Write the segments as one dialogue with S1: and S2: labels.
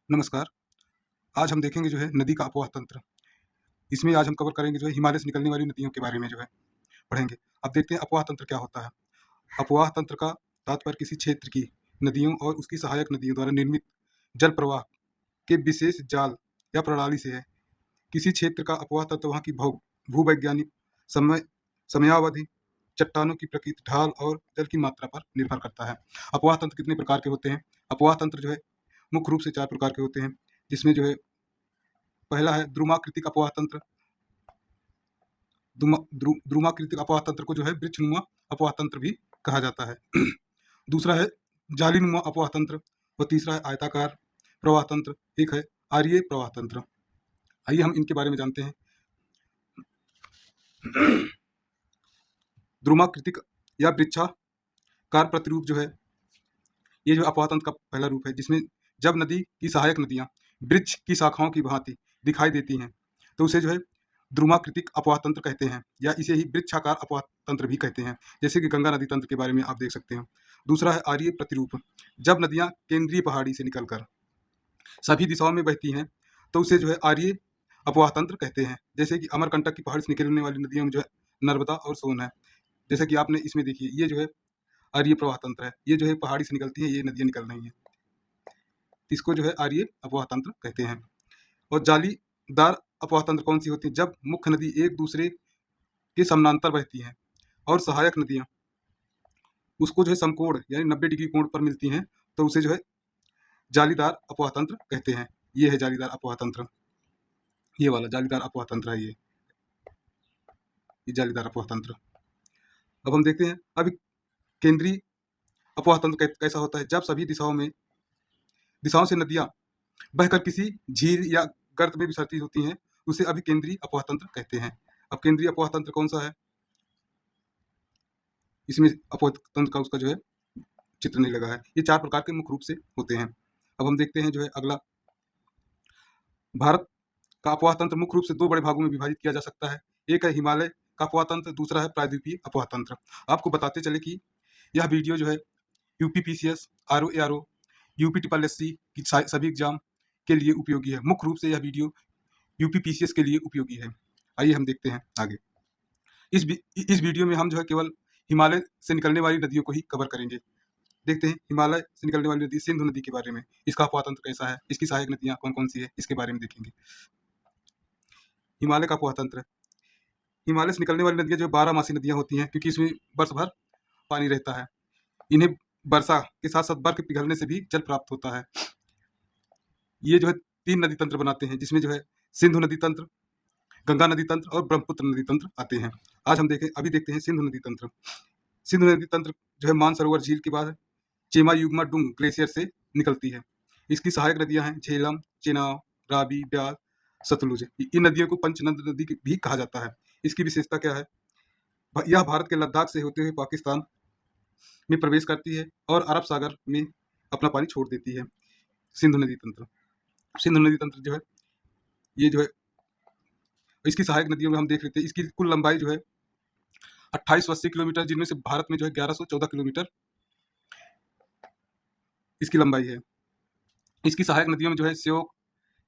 S1: नमस्कार। आज हम देखेंगे जो है नदी का अपवाह तंत्र। इसमें आज हम कवर करेंगे जो है हिमालय से निकलने वाली नदियों के बारे में जो है पढ़ेंगे। अब देखते हैं अपवाह तंत्र क्या होता है। अपवाह तंत्र का तात्पर्य किसी क्षेत्र की नदियों और उसकी सहायक नदियों द्वारा निर्मित जल प्रवाह के विशेष जाल या प्रणाली से है। किसी क्षेत्र का अपवाह तंत्र वहाँ की भूवैज्ञानिक समय समयावधि, चट्टानों की प्रकृति, ढाल और जल की मात्रा पर निर्भर करता है। अपवाह तंत्र कितने प्रकार के होते हैं? अपवाह तंत्र जो है मुख्य रूप से 4 प्रकार के होते हैं, जिसमें जो है पहला है द्रुमाकृतिक अपवाह तंत्र। द्रुमाकृतिक अपवाह तंत्र को जो है वृक्षनुमा अपवाह तंत्र भी कहा जाता है। दूसरा है जालीनुमा अपवाह तंत्र और तीसरा है आयताकार प्रवाह तंत्र, एक है आर्य प्रवाह तंत्र। आइए हम इनके बारे में जानते हैं। द्रुमाकृतिक या वृक्षाकार प्रतिरूप जो है ये जो अपवाह तंत्र का पहला रूप है, जिसमें जब नदी की सहायक नदियां वृक्ष की शाखाओं की भांति दिखाई देती हैं तो उसे जो है द्रुमाकृतिक अपवाह तंत्र कहते हैं, या इसे ही वृक्षाकार अपवाह तंत्र भी कहते हैं, जैसे कि गंगा नदी तंत्र के बारे में आप देख सकते हैं। दूसरा है आर्य प्रतिरूप। जब नदियां केंद्रीय पहाड़ी से निकलकर सभी दिशाओं में बहती हैं तो उसे जो है आर्य अपवाह तंत्र कहते हैं, जैसे कि अमरकंटक की पहाड़ी से निकलने वाली नदियों में जो है नर्मदा और सोन है। जैसे कि आपने इसमें देखिए, ये जो है आर्य प्रवाह तंत्र है, ये जो है पहाड़ी से निकलती है, ये नदियां निकल रही हैं, इसको जो है आर्य अपवाह तंत्र कहते हैं। और जालीदार अपवाह तंत्र कौन सी होती है? जब मुख्य नदी एक दूसरे के समानांतर बहती हैं और सहायक नदियां उसको जो है समकोण यानी 90 डिग्री कोण पर मिलती हैं तो उसे जो है जालीदार अपवाह तंत्र कहते हैं। ये है जालीदार अपवाह तंत्र, ये वाला जालीदार अपवाह तंत्र है, ये जालीदार अपवाह तंत्र। अब हम देखते हैं अभी केंद्रीय अपवाह तंत्र कैसा होता है। जब सभी दिशाओं से नदियां बहकर किसी झील या गर्त में विसर्जित होती हैं उसे अभी केंद्रीय अपवाह तंत्र कहते हैं। अब केंद्रीय अपवाह तंत्र कौन सा है? इसमें अपवाह तंत्र का उसका जो है चित्र नहीं लगा है। ये 4 प्रकार के मुख्य रूप से होते हैं। अब हम देखते हैं जो है अगला, भारत का अपवाह तंत्र मुख्य रूप से 2 बड़े भागों में विभाजित किया जा सकता है। एक है हिमालय का अपवाह तंत्र, दूसरा है प्रायद्वीपीय अपवाह तंत्र। आपको बताते चले कि यह वीडियो जो है यूपीपीसीएस, आरओएआरओ, यूपीट्रिपलएससी की सभी एग्जाम के लिए उपयोगी है। मुख्य रूप से यह वीडियो यूपीपीसीएस के लिए उपयोगी है। आइए हम देखते हैं आगे। इस वीडियो में हम जो है केवल हिमालय से निकलने वाली नदियों को ही कवर करेंगे। देखते हैं हिमालय से निकलने वाली नदी सिंधु नदी के बारे में, इसका अपवाह तंत्र कैसा है, इसकी सहायक नदियां कौन कौन सी है, इसके बारे में देखेंगे। हिमालय का अपवाह तंत्र, हिमालय से निकलने वाली नदियां जो 12 मासी नदियां होती हैं, क्योंकि इसमें वर्ष भर पानी रहता है। इन्हें वर्षा के साथ साथ बर्फ पिघलने से भी जल प्राप्त होता है। ये जो है 3 नदी तंत्र बनाते हैं, जिसमें जो है सिंधु नदी तंत्र, गंगा नदी तंत्र और ब्रह्मपुत्र नदी तंत्र आते हैं। आज हम अभी देखते हैं सिंधु नदी तंत्र। सिंधु नदी तंत्र जो है मानसरोवर झील के बाद चेमायुगमा डुंग ग्लेशियर से निकलती है। इसकी सहायक नदियां हैं झेलम, चेनाब, रावी, ब्यास, सतलुज। इन नदियों को पंचनद नदी भी कहा जाता है। इसकी विशेषता क्या है? यह भारत के लद्दाख से होते हुए पाकिस्तान में प्रवेश करती है और अरब सागर में अपना पानी छोड़ देती है। सिंधु नदी तंत्र, सिंधु नदी तंत्र जो है ये जो है इसकी सहायक नदियों में हम देख लेते हैं। इसकी कुल लंबाई जो है 2880 किलोमीटर, जिनमें से भारत में जो है 1114 किलोमीटर इसकी लंबाई है। इसकी सहायक नदियों में जो है श्योक,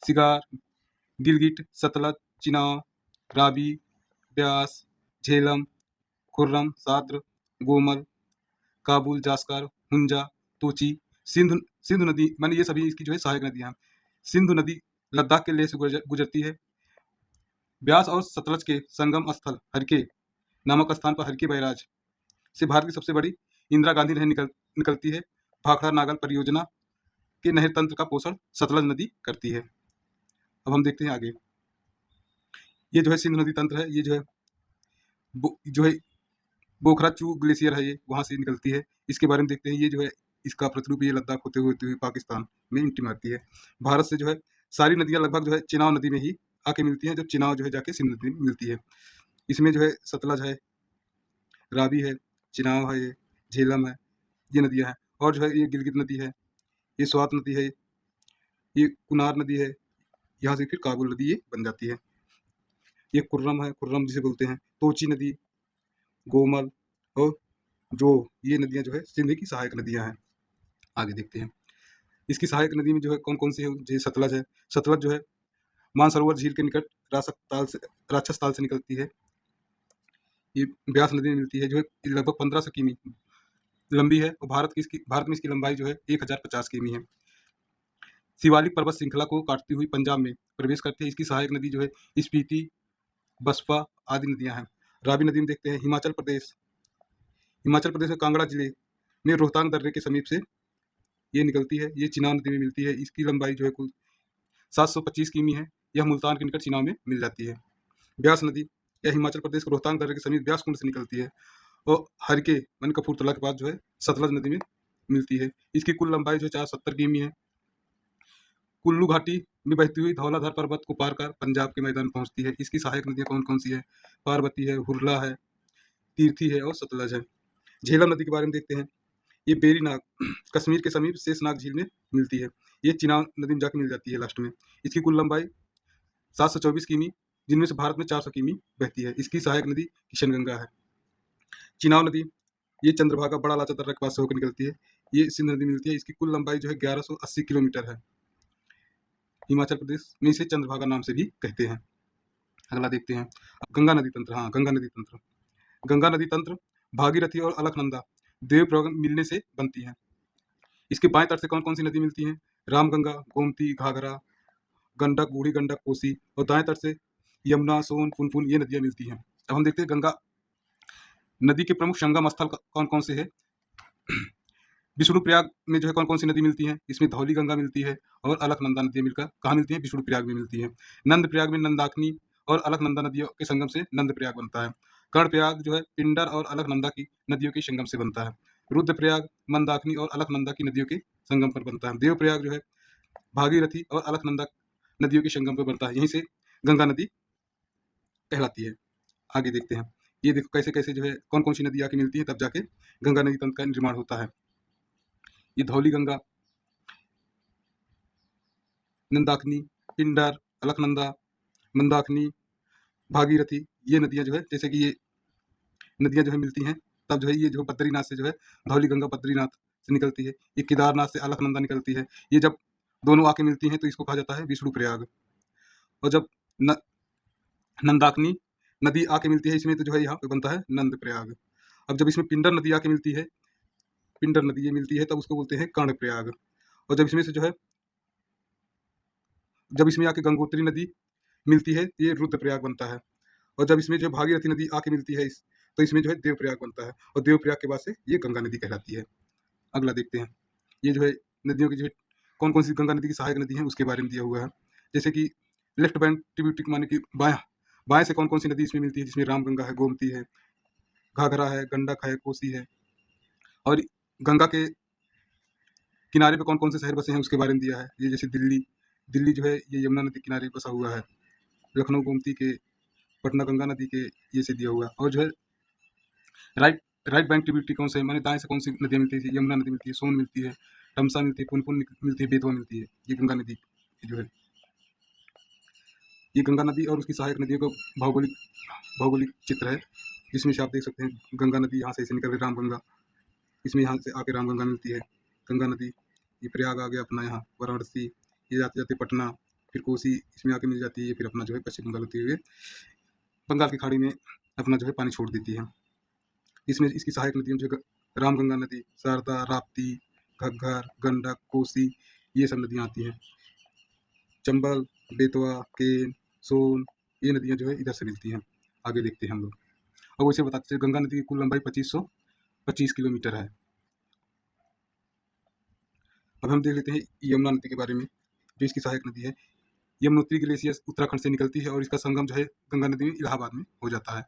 S1: सिगार, गिलगिट, सतलज, चिनाब, रावी, ब्यास, झेलम, खुर्रम, साद्र, गोमल, काबुल, जास्कर, हुंजा, तोची, सिंधु सिंधु नदी माने ये सभी इसकी जो है सहायक नदियां हैं। सिंधु नदी लद्दाख के लेह से गुजरती है। ब्यास और सतलज के संगम स्थल हरके नामक स्थान पर हरके बैराज से भारत की सबसे बड़ी इंदिरा गांधी नहर निकलती है। भाखड़ा नागल परियोजना के नहर तंत्र का पोषण सतलज नदी करती है। अब हम देखते हैं आगे। ये जो है सिंधु नदी तंत्र है, ये जो है बोखराचू ग्लेशियर है, ये वहां से निकलती है। इसके बारे में देखते हैं। ये जो है इसका प्रतिरूप ये लद्दाख होते हुए पाकिस्तान में एंट्री मारती है। भारत से जो है सारी नदियां लगभग जो है चिनाब नदी में ही आके मिलती हैं, जब चिनाब जो है जाके सिंधु नदी में मिलती है। इसमें जो है सतलज है, रावी है, चिनाब है, ये झेलम है, ये नदियां हैं। और जो है ये गिलगित नदी है, ये स्वात नदी है, ये कुनार नदी है, यहाँ से फिर काबुल नदी ये बन जाती है। ये खुर्रम है, खुर्रम जिसे बोलते हैं, तोची नदी, गोमल और जो ये नदियां जो है सिंध की सहायक नदियां हैं। आगे देखते हैं। इसकी सहायक नदी में जो है कौन कौन सी है, जैसे सतलज है। सतलज जो है मानसरोवर झील के निकट राक्षस ताल से निकलती है। ये ब्यास नदी में मिलती है, जो है लगभग 1500 किमी लंबी है, और भारत में इसकी लंबाई जो है 1050 किमी है। शिवालिक पर्वत श्रृंखला को काटती हुई पंजाब में प्रवेश करती है। इसकी सहायक नदी जो है स्पीति, बसपा आदि नदियां हैं। रावी नदी में देखते हैं हिमाचल प्रदेश में कांगड़ा जिले में रोहतांग दर्रे के समीप से ये निकलती है। ये चिनाब नदी में मिलती है। इसकी लंबाई जो है कुल 725 किमी है। यह मुल्तान के निकट चिनाब में मिल जाती है। ब्यास नदी यह हिमाचल प्रदेश के रोहतांग दर्रे के समीप ब्यास कुंड से निकलती है, और हरके मन कपूरथला के पास जो है सतलज नदी में मिलती है। इसकी कुल लंबाई जो है 470 किमी है। कुल्लू घाटी में बहती हुई धौलाधार पर्वत को पार कर पंजाब के मैदान पहुंचती है। इसकी सहायक नदियां कौन कौन सी है? पार्वती है, हुरला है, तीर्थी है और सतलज है। झेलम नदी के बारे में देखते हैं। ये बेरीनाग कश्मीर के समीप शेषनाग झील में मिलती है। ये चिनाब नदी में जाकर मिल जाती है लास्ट में। इसकी कुल लंबाई 724 किमी, जिनमें से भारत में 400 किमी बहती है। इसकी सहायक नदी किशनगंगा है। चिनाब नदी ये चंद्रभागा बड़ा लाचा दर्रा के पास से होकर निकलती है। ये सिंध नदी मिलती है। इसकी कुल लंबाई जो है 1180 किलोमीटर है। हिमाचल प्रदेश में इसे चंद्रभागा नाम से भी कहते हैं। अगला देखते हैं गंगा नदी तंत्र। गंगा नदी तंत्र भागीरथी और अलकनंदा देवप्रयाग मिलने से बनती है। इसके बाएं तट से कौन कौन सी नदी मिलती हैं? रामगंगा, गोमती, घाघरा, गंडक, बूढ़ी गंडक, कोसी, और दाएं तट से यमुना, सोन, पुनपुन ये नदियां मिलती हैं। अब हम देखते हैं गंगा नदी के प्रमुख संगम स्थल कौन कौन से हैं। विष्णुप्रयाग में जो है कौन कौन सी नदी मिलती है? इसमें धौली गंगा मिलती है, और अलकनंदा नदी मिलकर कहाँ मिलती है? विष्णुप्रयाग में मिलती है। नंदप्रयाग में नंदाकिनी और अलकनंदा नदियों के संगम से नंदप्रयाग बनता है। कर्णप्रयाग जो है पिंडर और अलकनंदा की नदियों के संगम से बनता है। रुद्रप्रयाग मंदाकिनी और अलकनंदा की नदियों के संगम पर बनता है। देवप्रयाग जो है भागीरथी और अलकनंदा नदियों के संगम पर बनता है। यहीं से गंगा नदी कहलाती है। आगे देखते हैं, ये देखो कैसे कैसे जो है कौन कौन सी नदी आके मिलती है, तब जाके गंगा नदी तंत्र का निर्माण होता है। ये धौली गंगा, नंदाकिनी, पिंडर, अलकनंदा, मंदाकिनी, भागीरथी ये नदियां जो है, जैसे कि ये नदियां जो है मिलती हैं, तब जो है ये जो बद्रीनाथ से जो है धौली गंगा बद्रीनाथ से निकलती है। ये केदारनाथ से अलकनंदा निकलती है। ये जब दोनों आके मिलती हैं तो इसको कहा जाता है विष्णु प्रयाग। और जब न, नंदाकिनी नदी आके मिलती है इसमें, तो जो है यहाँ पे बनता है नंद प्रयाग। अब जब इसमें पिंडर नदी आके मिलती है, पिंडर नदी ये मिलती है, तब उसको बोलते हैं कर्ण प्रयाग। और जब इसमें से जो है जब इसमें आके गंगोत्री नदी मिलती है, ये रुद्रप्रयाग बनता है। और जब इसमें जो भागीरथी नदी आके मिलती है तो इसमें जो है देवप्रयाग बनता है, और देवप्रयाग के बाद से ये गंगा नदी कहलाती है। अगला देखते हैं, ये जो है नदियों की जो है कौन कौन सी गंगा नदी की सहायक नदी है उसके बारे में दिया हुआ है। जैसे कि लेफ्ट बैंक ट्रिब्यूटरी माने कि बायां बाएं से कौन कौन सी नदी इसमें मिलती है, जिसमें रामगंगा है, गोमती है, घाघरा है, गंडक है, कोसी है। और गंगा के किनारे पे कौन कौन से शहर बसे हैं उसके बारे में दिया है। ये जैसे दिल्ली जो है ये यमुना नदी किनारे बसा हुआ है। लखनऊ गोमती के, पटना गंगा नदी के, ये से दिया हुआ है। और जो है राइट राइट बैंक ट्रिब्यूटरी कौन से है, माने दाएं से कौन सी नदियाँ मिलती है? यमुना नदी मिलती है, सोन मिलती है, तमसा मिलती है, पुनपुन मिलती है, बेतवा मिलती है। ये गंगा नदी जो है, ये गंगा नदी और उसकी सहायक नदियों का भौगोलिक चित्र है, जिसमें से आप देख सकते हैं गंगा नदी यहाँ से ऐसे निकल रही रामगंगा, इसमें यहाँ से आके रामगंगा मिलती है। गंगा नदी ये प्रयाग आ गया अपना, यहाँ वाराणसी, ये जाते जाते पटना, फिर कोसी इसमें आके मिल जाती है। फिर अपना जो है पश्चिम बंगाल होते हुए बंगाल की खाड़ी में अपना जो है पानी छोड़ देती है। इसमें इसकी सहायक नदियों जो रामगंगा नदी, शारदा, राप्ती, घग्गर, गंडक, कोसी ये सब नदियाँ आती हैं। चंबल, बेतवा, केन, सोन ये नदियाँ जो है इधर से मिलती हैं। आगे देखते हैं हम लोग। और वैसे बताते चलिए गंगा नदी की कुल लंबाई 2525 किलोमीटर है। अब हम देख लेते हैं यमुना नदी के बारे में, जो इसकी सहायक नदी है। यमुनोत्री ग्लेशियर उत्तराखंड से निकलती है, और इसका संगम जो है गंगा नदी में इलाहाबाद में हो जाता है।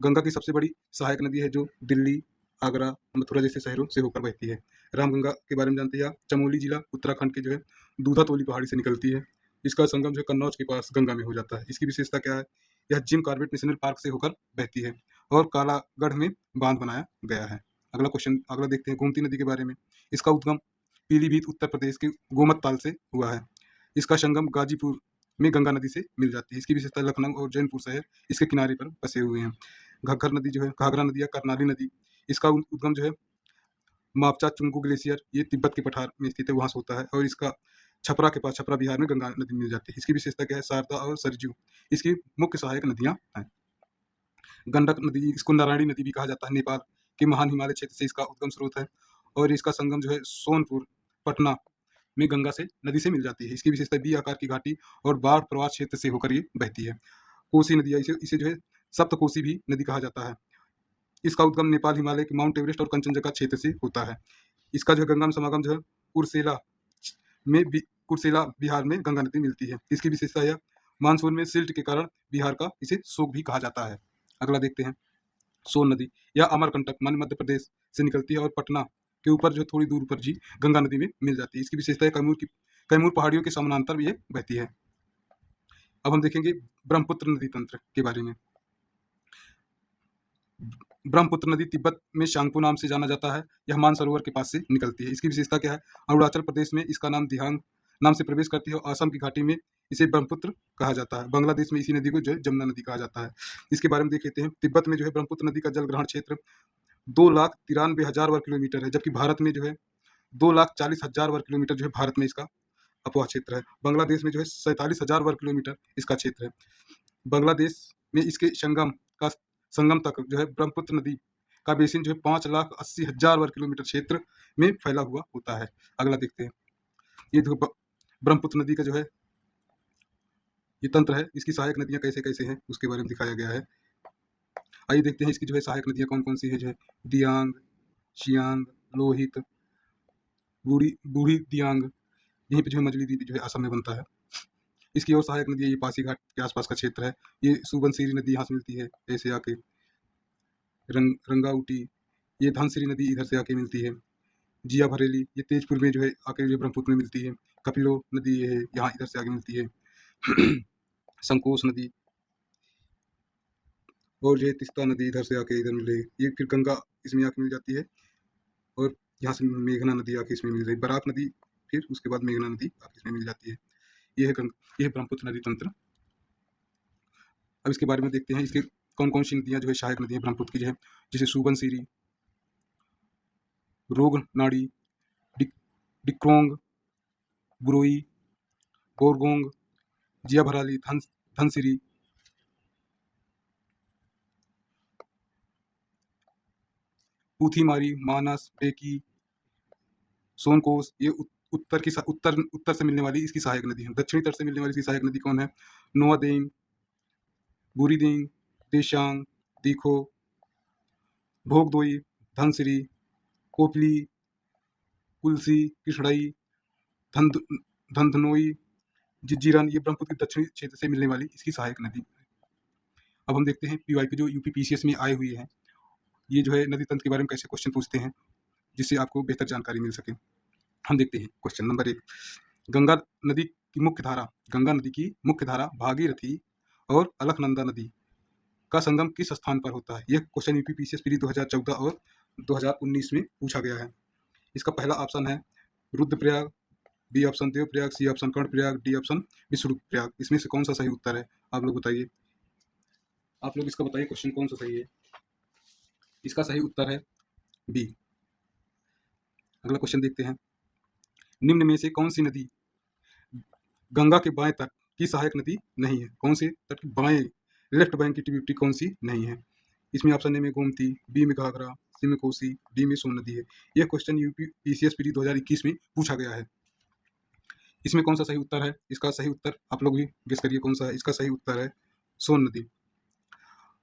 S1: गंगा की सबसे बड़ी सहायक नदी है, जो दिल्ली, आगरा, मथुरा जैसे शहरों से होकर बहती है। रामगंगा के बारे में जानते हैं आप? चमोली जिला उत्तराखंड के जो है दूधातोली पहाड़ी से निकलती है। इसका संगम जो है कन्नौज के पास गंगा में हो जाता है। इसकी विशेषता क्या है? यह जिम कॉर्बेट नेशनल पार्क से होकर बहती है, और कालागढ़ में बांध बनाया गया है। अगला देखते हैं गोमती नदी के बारे में। इसका उद्गम पीलीभीत उत्तर प्रदेश के गोमत ताल से हुआ है। इसका संगम गाजीपुर में गंगा नदी से मिल जाती है। इसकी विशेषता लखनऊ और जौनपुर शहर इसके किनारे पर बसे हुए हैं। घग्गर नदी जो है, घाघरा नदी या करनाली नदी, इसका उद्गम जो है मापचा चुंगू ग्लेशियर ये तिब्बत के पठार में स्थित है, वहाँ से होता है। और इसका छपरा के पास, छपरा बिहार में गंगा नदी मिल जाती है। इसकी विशेषता क्या है? शारदा और सरजू इसकी मुख्य सहायक नदियाँ हैं। गंडक नदी, इसको नारायणी नदी भी कहा जाता है, नेपाल के महान हिमालय क्षेत्र से इसका उद्गम स्रोत है। और इसका संगम जो है सोनपुर, पटना में गंगा से नदी से मिल जाती है। इसकी विशेषता बी आकार की घाटी और बाढ़ प्रवाह क्षेत्र से होकर ये बहती है। कोसी नदी, इसे जो है सप्तकोसी भी नदी कहा जाता है। इसका उद्गम नेपाल हिमालय के माउंट एवरेस्ट और कंचनजंगा क्षेत्र से होता है। इसका जो है गंगा में समागम जो है कुर्सेला कुर्सेला बिहार में गंगा नदी मिलती है। इसकी विशेषता है मानसून में सिल्ट के कारण बिहार का इसे शोक भी कहा जाता है। अगला देखते हैं सोन नदी, यह अमरकंटक मध्य प्रदेश से निकलती है और पटना के ऊपर जो थोड़ी दूर पर जी गंगा नदी में मिल जाती है। इसकी विशेषता है कैमूर पहाड़ियों के समानांतर ये बहती है। अब हम देखेंगे ब्रह्मपुत्र नदी तंत्र के बारे में। ब्रह्मपुत्र नदी तिब्बत में शांगपो नाम से जाना जाता है। यह मानसरोवर के पास से निकलती है। इसकी विशेषता क्या है? अरुणाचल प्रदेश में इसका नाम दिहांग नाम से प्रवेश करती है और असम की घाटी में इसे ब्रह्मपुत्र कहा जाता है। बांग्लादेश में इसी नदी को जो है जमुना नदी कहा जाता है। इसके बारे में देख लेते हैं। तिब्बत में जो है ब्रह्मपुत्र नदी का जल ग्रहण क्षेत्र 2,93,000 वर्ग किलोमीटर है, जबकि भारत में जो है 2,40,000 वर्ग किलोमीटर जो है भारत में इसका अपवाह क्षेत्र है। बांग्लादेश में जो है 47,000 वर्ग किलोमीटर इसका क्षेत्र है। बांग्लादेश में इसके संगम तक जो है ब्रह्मपुत्र नदी का बेसिन जो है 5,80,000 वर्ग किलोमीटर क्षेत्र में फैला हुआ होता है। अगला देखते हैं। ये जो ब्रह्मपुत्र नदी का जो है ये तंत्र है, इसकी सहायक नदियां कैसे कैसे हैं उसके बारे में दिखाया गया है। आइए देखते हैं इसकी जो है सहायक नदियां कौन कौन सी है। जो है दियांग, शियांग, लोहित, बूढ़ी दियांग, यहीं पे जो है मजली द्वीप जो है असम में बनता है। इसकी और सहायक नदी है ये पासीघाट के आसपास का क्षेत्र है। ये सुबनसिरी नदी यहाँ से मिलती है, ऐसे आके रंगाउटी, ये धनसिरी नदी इधर से आके मिलती है। जिया भरेली ये तेजपुर में जो है आके जो ब्रह्मपुत्र में मिलती है। कपिलो नदी ये है, यहाँ इधर से आगे मिलती है। संकोश नदी और जो है तिस्ता नदी इधर से आके इधर मिले, ये फिर गंगा इसमें आके मिल जाती है। और यहाँ से मेघना नदी आके इसमें मिल रही, बराक नदी फिर उसके बाद मेघना नदी आके इसमें मिल जाती है। ये है ब्रह्मपुत्र नदी तंत्र। अब इसके बारे में देखते हैं इसके कौन कौन सी नदियाँ जो है सहायक नदियाँ ब्रह्मपुत्र की जो है, जैसे सुबनसिरी, रोगनाड़ी, डिक्रोंग, बुरोई, गोरगोंग, जिया भराली, धनसिरी, पूथीमारी, मानस, बेकी, सोनकोस, ये उत्तर से मिलने वाली इसकी सहायक नदी है। दक्षिणी तट से मिलने वाली इसकी सहायक नदी कौन है? नोआदेंग, बुरीदेंग, देशांग, दीखो, भोगदोई, धनसिरी, कोपली, कुलसी, कृष्णई, धंधनोई, जिज्जीरन, ये ब्रह्मपुत्र के दक्षिणी क्षेत्र से मिलने वाली इसकी सहायक नदी। अब हम देखते हैं पीवाई के जो यूपी पीसीएस में आए हुए हैं, ये जो है नदी तंत्र के बारे में कैसे क्वेश्चन पूछते हैं जिससे आपको बेहतर जानकारी मिल सके। हम देखते हैं क्वेश्चन नंबर 1। गंगा नदी की मुख्य धारा भागीरथी और अलकनंदा नदी का संगम किस स्थान पर होता है? यह क्वेश्चन यूपी पीसीएस प्री 2014 और 2019 में पूछा गया है। इसका पहला ऑप्शन है Rudraprayag, B option Devprayag, C option Karnaprayag, D option Vishnuprayag. इसमें से कौन सा सही उत्तर है? आप लोग बताइए, आप लोग इसका बताइए क्वेश्चन कौन सा सही है। इसका सही उत्तर है बी। अगला क्वेश्चन देखते हैं। निम्न में से कौन सी नदी गंगा के बाएं तट की सहायक नदी नहीं है? कौन सी तट की बाएं, लेफ्ट बैंक की ट्रिब्यूटरी कौन सी नहीं है? इसमें ऑप्शन ए में गोमती, बी में घाघरा, सी में कोसी, डी में सोन नदी है। यह क्वेश्चन यूपी पीसीएस प्री 2021 में पूछा गया है। इसमें कौन सा सही उत्तर है? इसका सही उत्तर आप लोग भी गेस करिए कौन सा है। इसका सही उत्तर है सोन नदी।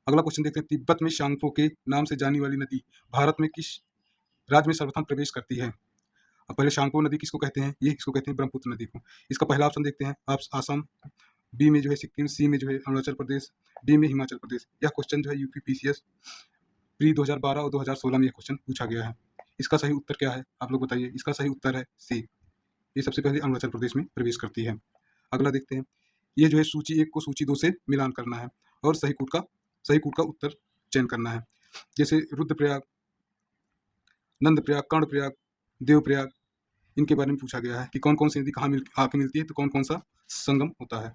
S1: अगला क्वेश्चन देखते हैं। तिब्बत में शांगपो के नाम से जानी वाली नदी भारत में किस राज्य में सर्वप्रथम प्रवेश करती है? अब पहले शांगपो नदी किसको कहते हैं? ये किसको कहते हैं? ब्रह्मपुत्र नदी को। इसका पहला ऑप्शन देखते हैं, आप आसाम, बी में जो है सिक्किम, सी में जो है अरुणाचल प्रदेश, डी में हिमाचल प्रदेश। यह क्वेश्चन जो है यूपी पीसीएस प्री 2012 और 2016 में यह क्वेश्चन पूछा गया है। इसका सही उत्तर क्या है? आप लोग बताइए। इसका सही उत्तर है सी, ये सबसे पहले अरुणाचल प्रदेश में प्रवेश करती है। अगला देखते हैं। ये जो है सूची 1 को सूची 2 से मिलान करना है और सही कूट का उत्तर चयन करना है। जैसे रुद्रप्रयाग, नंदप्रयाग, कर्णप्रयाग, देवप्रयाग, इनके बारे में पूछा गया है कि कौन कौन सी नदी कहाँ आके मिलती है, तो कौन कौन सा संगम होता है।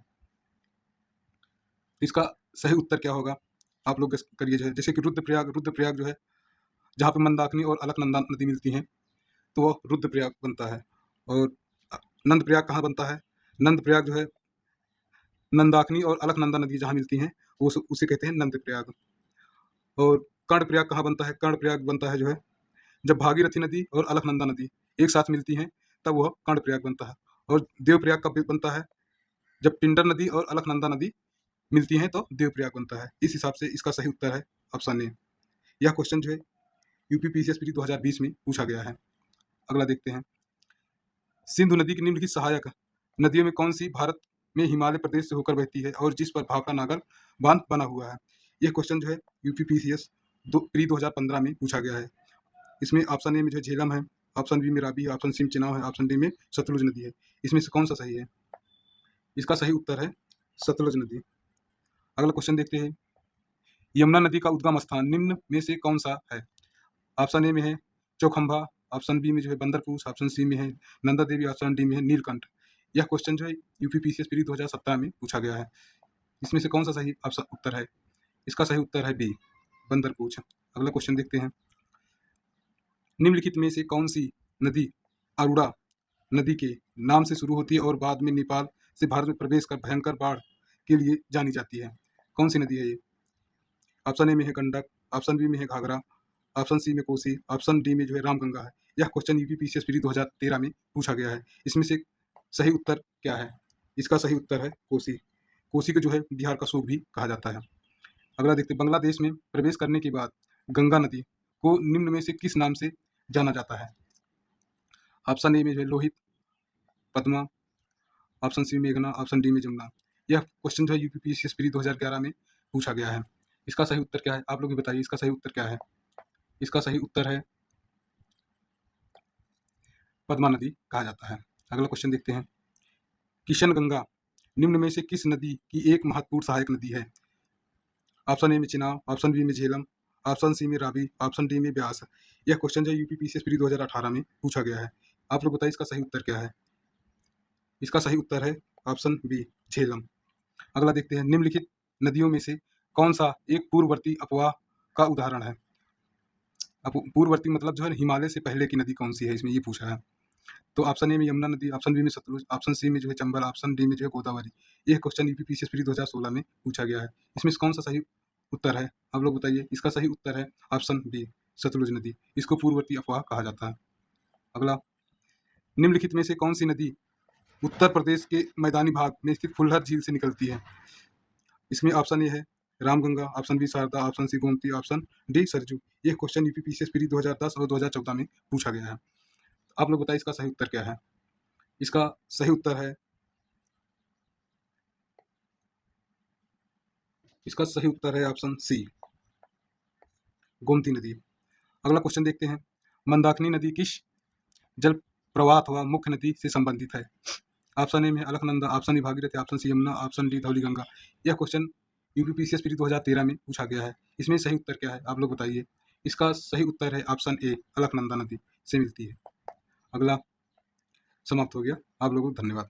S1: इसका सही उत्तर क्या होगा? आप लोग करिए। जो है जैसे कि रुद्रप्रयाग जो है जहाँ पे मंदाकिनी और अलकनंदा नदी मिलती हैं, तो वह रुद्रप्रयाग बनता है। और नंदप्रयाग कहाँ बनता है? नंदप्रयाग जो है नंदाकिनी और अलकनंदा नदी जहाँ मिलती हैं वो उसे कहते हैं नंदप्रयाग। और कर्णप्रयाग कहाँ बनता है? कर्णप्रयाग बनता है जो है जब भागीरथी नदी और अलकनंदा नदी एक साथ मिलती हैं तब वह कर्णप्रयाग बनता है। और देवप्रयाग कब बनता है? जब पिंडर नदी और अलकनंदा नदी मिलती हैं तो देवप्रयाग बनता है। इस हिसाब से इसका सही उत्तर है ऑप्शन ए। यह क्वेश्चन जो है यूपीपीसीएस प्री 2020 में पूछा गया है। अगला देखते हैं, सिंधु नदी की निम्नलिखित सहायक नदियों में कौन सी भारत में हिमालय प्रदेश से होकर बहती है और जिस पर भाखड़ा नागर बांध बना हुआ है? यह क्वेश्चन जो है यूपीपीसीएस प्री 2015 में पूछा गया है। इसमें ऑप्शन ए में जो झेलम है, ऑप्शन बी में रावी है, ऑप्शन सी में चिनाब है, ऑप्शन डी में सतलुज नदी है। इसमें से कौन सा सही है? इसका सही उत्तर है सतलुज नदी। अगला क्वेश्चन देखते हैं, यमुना नदी का उद्गम स्थान निम्न में से कौन सा है? ऑप्शन ए में है चौखंबा, ऑप्शन बी में जो है बंदरपूछ, ऑप्शन सी में है नंदा देवी, ऑप्शन डी में है नीलकंठ। यह क्वेश्चन जो है यूपीपीसीएस प्री 2017 में पूछा गया है। इसमें से कौन सा सही ऑप्शन उत्तर है? इसका सही उत्तर है बी, बंदरपूछ। अगला क्वेश्चन देखते हैं, निम्नलिखित में से कौन सी नदी अरुणा नदी के नाम से शुरू होती है और बाद में नेपाल से भारत में प्रवेश कर भयंकर बाढ़ के लिए जानी जाती है? कौन सी नदी है ये? ऑप्शन ए में है गंडक, ऑप्शन बी में है घाघरा, ऑप्शन सी में कोसी, ऑप्शन डी में जो है रामगंगा है। यह क्वेश्चन यूपीपीसीएस प्री 2013 में पूछा गया है। इसमें से सही उत्तर क्या है? इसका सही उत्तर है कोसी। कोसी को जो है बिहार का शोक भी कहा जाता है। अगला देखते हैं, बांग्लादेश में प्रवेश करने के बाद गंगा नदी को निम्न में से किस नाम से जाना जाता है? ऑप्शन ए में जो है लोहित, पद्मा, ऑप्शन सी मेघना, ऑप्शन डी में जमुना। यह क्वेश्चन जो है यूपीपीसीएस प्री 2011 में पूछा गया है। इसका सही उत्तर क्या है? आप लोग भी बताइए, इसका सही उत्तर क्या है? इसका सही उत्तर है पद्मा नदी कहा जाता है। अगला क्वेश्चन देखते हैं, किशन गंगा निम्न में से किस नदी की एक महत्वपूर्ण सहायक नदी है? ऑप्शन ए में चिनाब, ऑप्शन बी में झेलम, ऑप्शन सी में रावी, ऑप्शन डी में ब्यास। यह क्वेश्चन जो यूपीपीसीएस प्री 2018 में पूछा गया है। आप लोग बताइए इसका सही उत्तर क्या है? इसका सही उत्तर है ऑप्शन बी, झेलम। अगला देखते हैं, निम्नलिखित नदियों में से कौन सा एक पूर्ववर्ती अपवाह का उदाहरण है? पूर्ववर्ती मतलब जो है हिमालय से पहले की नदी कौन सी है, इसमें ये पूछा है। तो ऑप्शन ए में यमुना नदी, ऑप्शन बी में सतलुज, ऑप्शन सी में जो है चंबल, ऑप्शन डी में जो है गोदावरी। यह क्वेश्चन यूपीपीसीएस प्री 2016 में पूछा गया है। इसमें से कौन सा सही उत्तर है? आप लोग बताइए। इसका सही उत्तर है ऑप्शन बी, सतलुज नदी। इसको पूर्ववर्ती अफवाह कहा जाता है। अगला, निम्नलिखित में से कौन सी नदी उत्तर प्रदेश के मैदानी भाग में स्थित फुल्लर झील से निकलती है? इसमें ऑप्शन ए है Ramganga, option B Sharda, option C Gomti, option D Sarju. यह क्वेश्चन यूपीपीसीएस प्री 2010 और 2014 में पूछा गया है। आप लोग बताइए इसका सही उत्तर क्या है? इसका सही उत्तर है ऑप्शन सी, गोमती नदी। अगला क्वेश्चन देखते हैं, मंदाकिनी नदी किस जल प्रवाह अथवा मुख्य नदी से संबंधित है? ऑप्शन ए में Alaknanda, option E Bhagirathi, option C Yamuna, option D Dhauli Ganga. यह क्वेश्चन यूपीपीसीएस प्री 2013 में पूछा गया है। इसमें सही उत्तर क्या है? आप लोग बताइए। इसका सही उत्तर है ऑप्शन ए, अलकनंदा नदी से मिलती है। अगला समाप्त हो गया। आप लोगों को धन्यवाद।